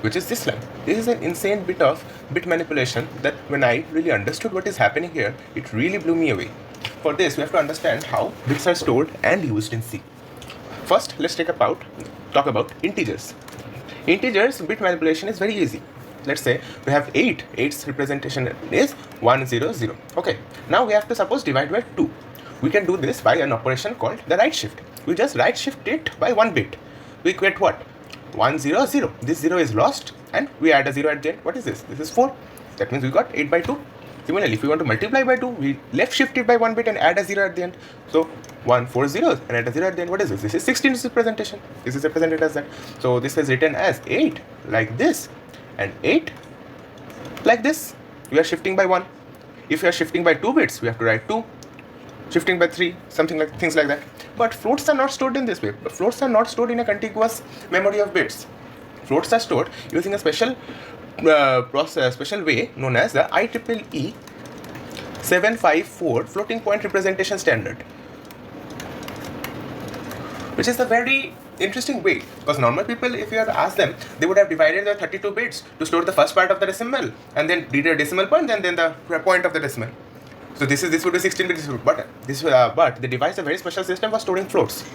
which is this line. This is an insane bit of bit manipulation that when I really understood what is happening here, it really blew me away. For this, we have to understand how bits are stored and used in C. First, let's talk about integers. Integers bit manipulation is very easy. Let's say we have 8. 8's representation is 1, 0, 0. Okay. Now we have to suppose divide by 2. We can do this by an operation called the right shift. We just right shift it by 1 bit. We get what? 1, 0, 0. This 0 is lost and we add a 0 at the end. What is this? This is 4. That means we got 8 by 2. Similarly, if we want to multiply by 2, we left shift it by 1 bit and add a 0 at the end. So 1, 4 zeros and add a 0 at the end. What is this? This is 16's representation. This is represented as that. So this is written as 8 like this and 8 like this. We are shifting by 1. If we are shifting by 2 bits, we have to write 2. Shifting by 3, something like things like that. But floats are not stored in this way. Floats are not stored in a contiguous memory of bits. Floats are stored using a special special way known as the IEEE 754 floating point representation standard, which is a very interesting way, because normal people, if you have asked them, they would have divided the 32 bits to store the first part of the decimal and then did a decimal point and then the point of the decimal. So this would be 16 bits, but they devised a very special system for storing floats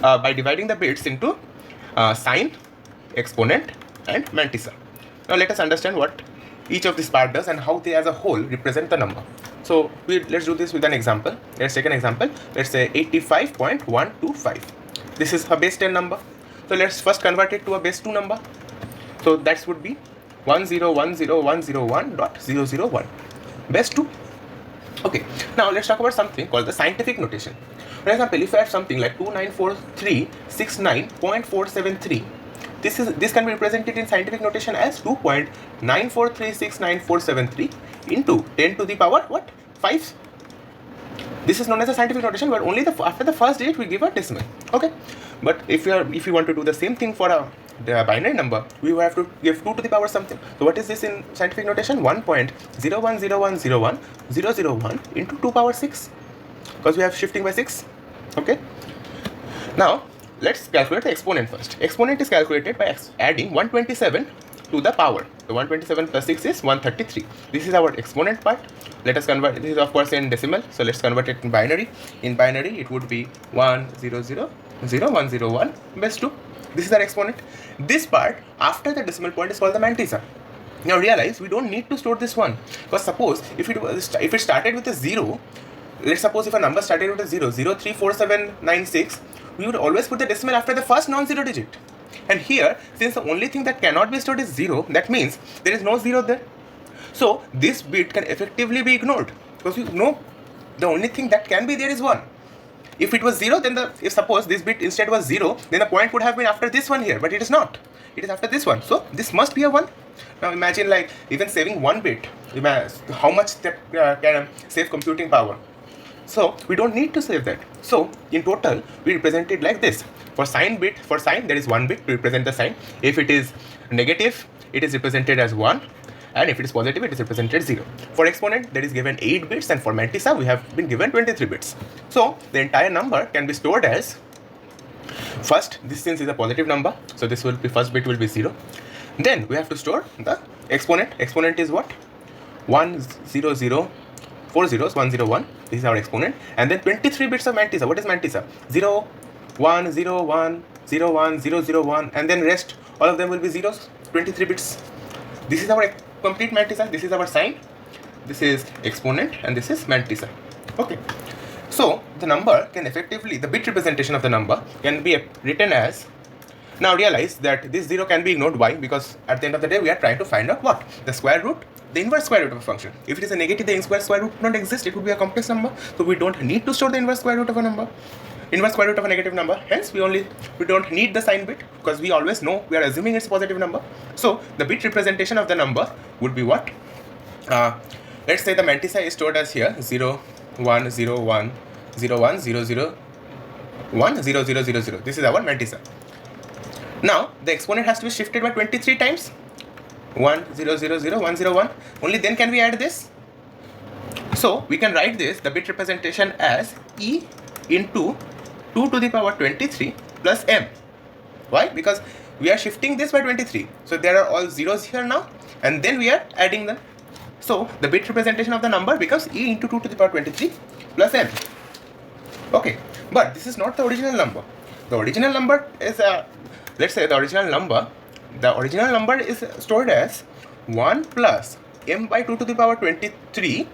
by dividing the bits into sign, exponent, and mantissa. Now let us understand what each of these part does and how they as a whole represent the number. So let's do this with an example. Let's take an example. Let's say 85.125. This is a base 10 number. So let's first convert it to a base 2 number. So that would be 1010101.001. Base 2. Okay. Now let's talk about something called the scientific notation. For example, if I have something like 294369.473, this can be represented in scientific notation as 2.94369.473 into 10 to the power what? 5. This is known as a scientific notation where only after the first digit we give a decimal. Okay. But if you want to do the same thing for a binary number, we will have to give 2 to the power something. So what is this in scientific notation? 1.010101001 into 2 power 6, because we have shifting by 6. Okay. Now let's calculate the exponent first. Exponent is calculated by adding 127 to the power. So 127 plus 6 is 133. This is our exponent part. Let us convert. This is of course in decimal, so let's convert it in binary. In binary, it would be 1000101 base 2. This is our exponent. This part after the decimal point is called the mantissa. Now realize we don't need to store this one, because suppose if it started with a 0, let's suppose if a number started with a 0034796, we would always put the decimal after the first non-zero digit. And here, since the only thing that cannot be stored is 0, that means there is no 0 there. So this bit can effectively be ignored, because we know the only thing that can be there is 1. If it was 0, then if suppose this bit instead was 0, then the point would have been after this one here, but it is not. It is after this one. So this must be a 1. Now imagine like even saving 1 bit, how much that can save computing power. So we don't need to save that. So in total, we represent it like this. For sign, there is 1 bit to represent the sign. If it is negative, it is represented as 1. And if it is positive, it is represented 0. For exponent, there is given 8 bits, and for mantissa, we have been given 23 bits. So the entire number can be stored as, first, this since is a positive number, so this will be, first bit will be 0. Then we have to store the exponent. Exponent is what? 100, 4 zeros, 101. This is our exponent. And then 23 bits of mantissa. What is mantissa? 0, 1, 0, 1, 0, 1, 0, 0, 1, and then rest, all of them will be zeros, 23 bits. This is our complete mantissa. This is our sign. This is exponent, and this is mantissa. Okay. So the number can effectively, the bit representation of the number can be written as, now realize that this 0 can be ignored. Why? Because at the end of the day, we are trying to find out what? The square root, the inverse square root of a function. If it is a negative, the inverse square root would not exist. It would be a complex number. So we don't need to store the inverse square root of a number. Inverse square root of a negative number. Hence, we don't need the sign bit, because we always know we are assuming it's a positive number. So the bit representation of the number would be what? Let's say the mantissa is stored as here 0, 1, 0, 1, 0, 1, 0, 0, 1, 0, 0, 0, 0. This is our mantissa. Now the exponent has to be shifted by 23 times. 1, 0, 0, 0, 1, 0, 1. Only then can we add this. So we can write this, the bit representation, as E into 2 to the power 23 plus M. Why? Because we are shifting this by 23. So there are all zeros here now, and then we are adding them. So the bit representation of the number becomes e into 2 to the power 23 plus m. Okay, but this is not the original number. The original number is let's say the original number is stored as 1 plus m by 2 to the power 23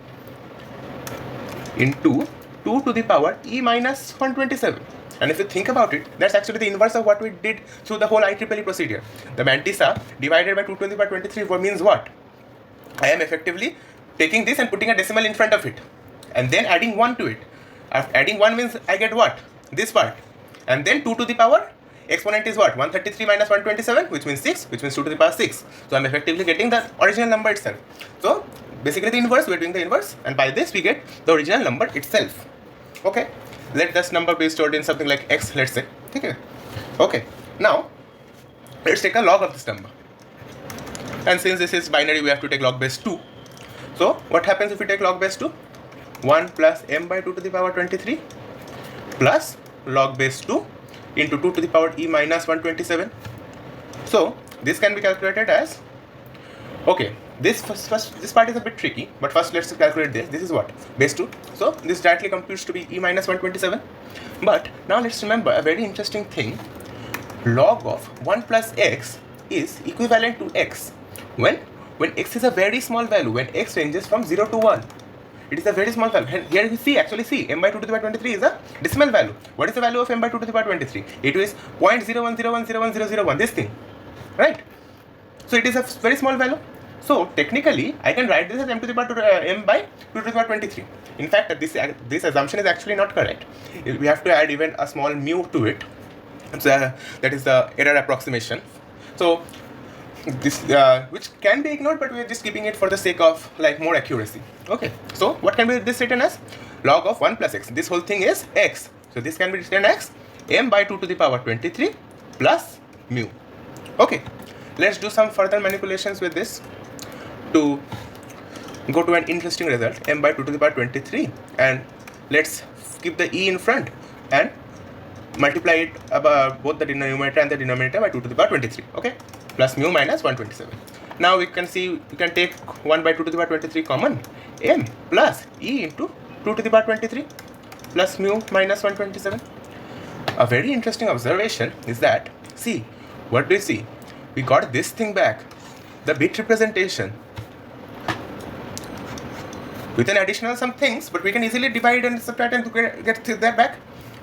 into 2 to the power e minus 127. And if you think about it, that's actually the inverse of what we did through the whole IEEE procedure. The mantissa divided by 2 to the power 23 means what? I am effectively taking this and putting a decimal in front of it and then adding 1 to it. Adding 1 means I get what? This part. And then 2 to the power exponent is what? 133 minus 127, which means 6, which means 2 to the power 6. So I'm effectively getting the original number itself. So basically the inverse, we're doing the inverse, and by this we get the original number itself. Okay, let this number be stored in something like x, let's say. Okay, now let's take a log of this number. And since this is binary, we have to take log base 2. So what happens if we take log base 2? 1 plus m by 2 to the power 23 plus log base 2 into 2 to the power e minus 127. So this can be calculated as, okay, this part is a bit tricky, but first let's calculate this. This is what? Base 2. So this directly computes to be e minus 127. But now let's remember a very interesting thing. Log of 1 plus x is equivalent to x when x is a very small value, when x ranges from 0 to 1. It is a very small value. And here you see, m by 2 to the power 23 is a decimal value. What is the value of m by 2 to the power 23? It is 0.0101001, this thing, right? So it is a very small value. So technically, I can write this as m by 2 to the power 23. In fact, this assumption is actually not correct. We have to add even a small mu to it. So that is the error approximation. So this which can be ignored, but we are just keeping it for the sake of like more accuracy. Okay, so what can be this written as? Log of 1 plus x. This whole thing is x. So this can be written as m by 2 to the power 23 plus mu. Okay, let's do some further manipulations with this to go to an interesting result, m by 2 to the power 23, and let's keep the e in front and multiply it above both the numerator and the denominator by 2 to the power 23. Okay, plus mu minus 127. Now we can see, we can take 1 by 2 to the power 23 common, m plus e into 2 to the power 23 plus mu minus 127. A very interesting observation is that, see, what do you see? We got this thing back, the bit representation, with an additional some things, but we can easily divide and subtract and get that back.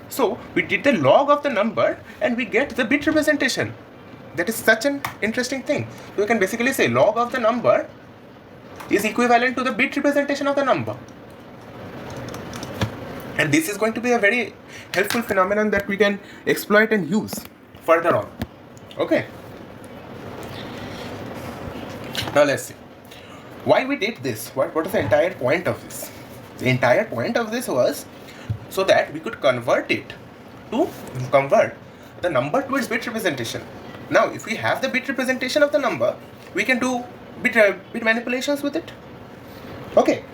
So we did the log of the number and we get the bit representation. That is such an interesting thing. So we can basically say log of the number is equivalent to the bit representation of the number. And this is going to be a very helpful phenomenon that we can exploit and use further on. Okay. Now let's see why we did this. What is the entire point of this? The entire point of this was so that we could convert the number to its bit representation. Now, if we have the bit representation of the number, we can do bit manipulations with it. Okay,